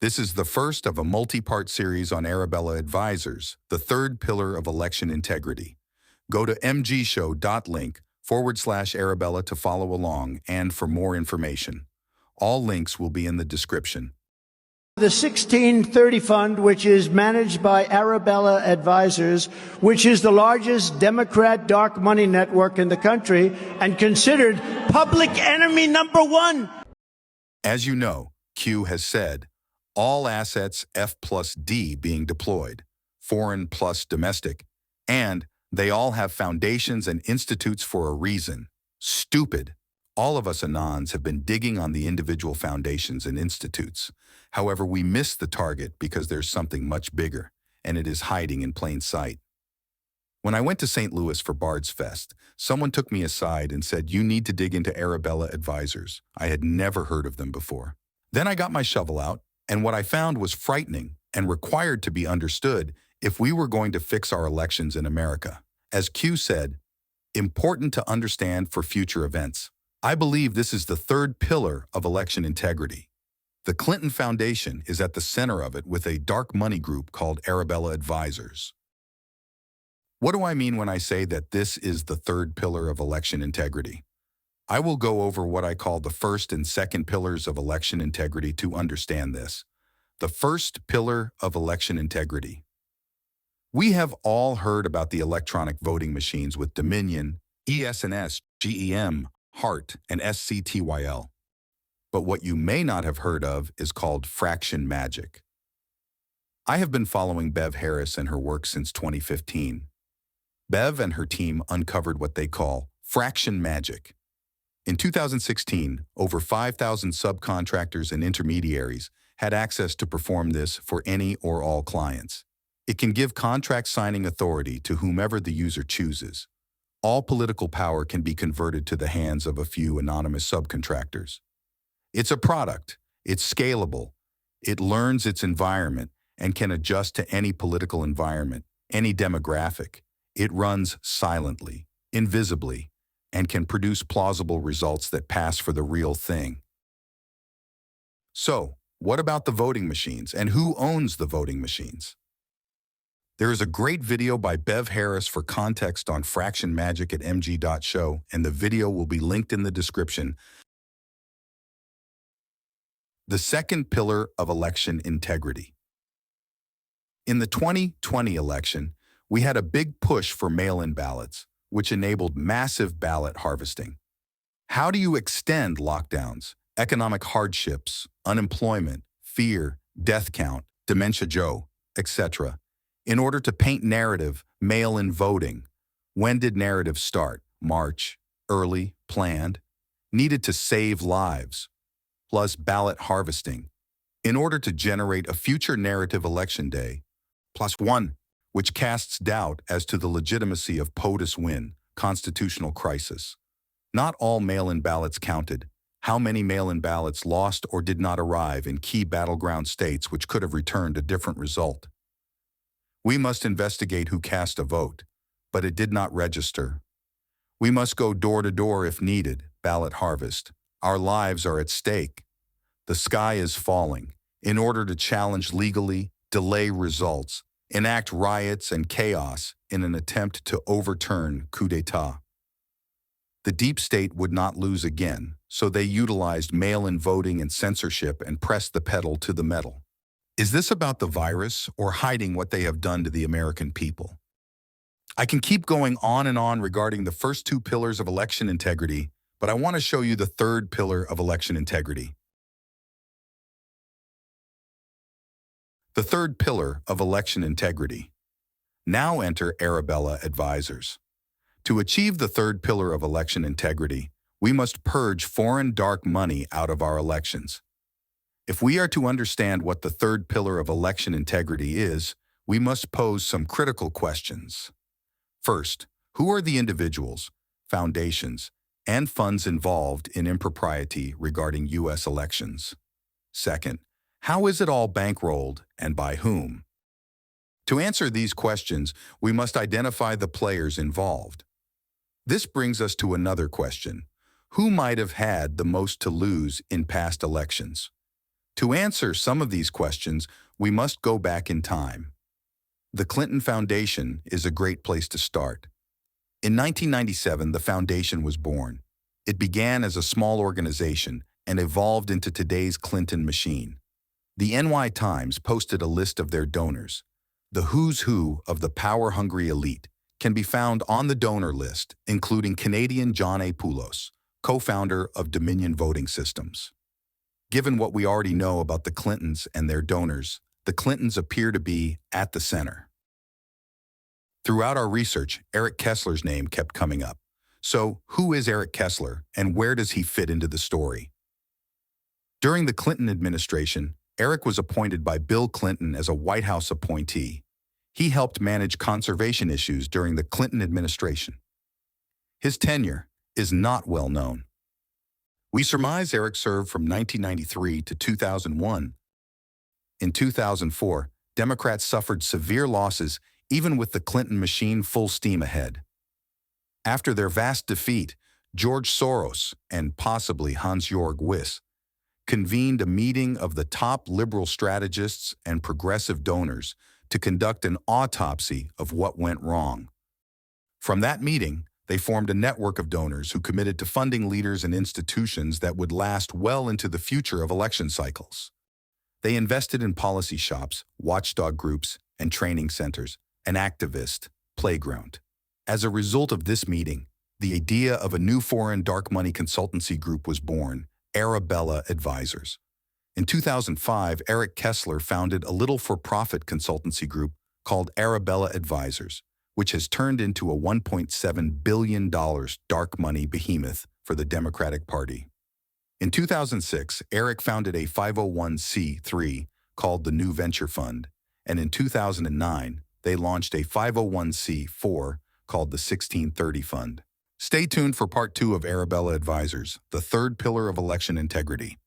This is the first of a multi-part series on Arabella Advisors, the third pillar of election integrity. Go to mgshow.link/Arabella to follow along and for more information. All links will be in the description. The 1630 Fund, which is managed by Arabella Advisors, which is the largest Democrat dark money network in the country and considered public enemy number one. As you know, Q has said, all assets F plus D being deployed, foreign plus domestic, and they all have foundations and institutes for a reason. Stupid. All of us Anons have been digging on the individual foundations and institutes. However, we miss the target because there's something much bigger, and it is hiding in plain sight. When I went to St. Louis for Bard's Fest, someone took me aside and said, "You need to dig into Arabella Advisors." I had never heard of them before. Then I got my shovel out, and what I found was frightening and required to be understood if we were going to fix our elections in America. As Q said, important to understand for future events. I believe this is the third pillar of election integrity. The Clinton Foundation is at the center of it with a dark money group called Arabella Advisors. What do I mean when I say that this is the third pillar of election integrity? I will go over what I call the first and second pillars of election integrity to understand this. The first pillar of election integrity. We have all heard about the electronic voting machines with Dominion, ES&S, GEM, HART, and SCTYL. But what you may not have heard of is called fraction magic. I have been following Bev Harris and her work since 2015. Bev and her team uncovered what they call fraction magic. In 2016, over 5,000 subcontractors and intermediaries had access to perform this for any or all clients. It can give contract signing authority to whomever the user chooses. All political power can be converted to the hands of a few anonymous subcontractors. It's a product, it's scalable, it learns its environment and can adjust to any political environment, any demographic. It runs silently, invisibly, and can produce plausible results that pass for the real thing. So, what about the voting machines, and who owns the voting machines? There is a great video by Bev Harris for context on fraction magic at mg.show, and the video will be linked in the description. The second pillar of election integrity. In the 2020 election, we had a big push for mail-in ballots, which enabled massive ballot harvesting. How do you extend lockdowns, economic hardships, unemployment, fear, death count, dementia Joe, etc., in order to paint narrative, mail-in voting? When did narrative start? March, early, planned, needed to save lives, plus ballot harvesting, in order to generate a future narrative election day, +1, which casts doubt as to the legitimacy of POTUS win, constitutional crisis. Not all mail-in ballots counted. How many mail-in ballots lost or did not arrive in key battleground states which could have returned a different result? We must investigate who cast a vote, but it did not register. We must go door to door if needed, ballot harvest. Our lives are at stake. The sky is falling. In order to challenge legally, delay results, enact riots and chaos in an attempt to overturn coup d'etat. The deep state would not lose again, so they utilized mail-in voting and censorship and pressed the pedal to the metal. Is this about the virus or hiding what they have done to the American people? I can keep going on and on regarding the first two pillars of election integrity, but I want to show you the third pillar of election integrity. The third pillar of election integrity. Now enter Arabella Advisors. To achieve the third pillar of election integrity, we must purge foreign dark money out of our elections. If we are to understand what the third pillar of election integrity is, we must pose some critical questions. First, who are the individuals, foundations, and funds involved in impropriety regarding U.S. elections? Second, how is it all bankrolled and by whom? To answer these questions, we must identify the players involved. This brings us to another question. Who might have had the most to lose in past elections? To answer some of these questions, we must go back in time. The Clinton Foundation is a great place to start. In 1997, the foundation was born. It began as a small organization and evolved into today's Clinton machine. The NY Times posted a list of their donors. The who's who of the power-hungry elite can be found on the donor list, including Canadian John A. Poulos, co-founder of Dominion Voting Systems. Given what we already know about the Clintons and their donors, the Clintons appear to be at the center. Throughout our research, Eric Kessler's name kept coming up. So, who is Eric Kessler, and where does he fit into the story? During the Clinton administration, Eric was appointed by Bill Clinton as a White House appointee. He helped manage conservation issues during the Clinton administration. His tenure is not well known. We surmise Eric served from 1993 to 2001. In 2004, Democrats suffered severe losses even with the Clinton machine full steam ahead. After their vast defeat, George Soros and possibly Hans-Jörg Wyss convened a meeting of the top liberal strategists and progressive donors to conduct an autopsy of what went wrong. From that meeting, they formed a network of donors who committed to funding leaders and institutions that would last well into the future of election cycles. They invested in policy shops, watchdog groups, and training centers, an activist playground. As a result of this meeting, the idea of a new foreign dark money consultancy group was born, Arabella Advisors. In 2005, Eric Kessler founded a little for-profit consultancy group called Arabella Advisors, which has turned into a $1.7 billion dark money behemoth for the Democratic Party. In 2006, Eric founded a 501c3 called the New Venture Fund, and in 2009, they launched a 501c4 called the 1630 Fund. Stay tuned for part 2 of Arabella Advisors, the third pillar of election integrity.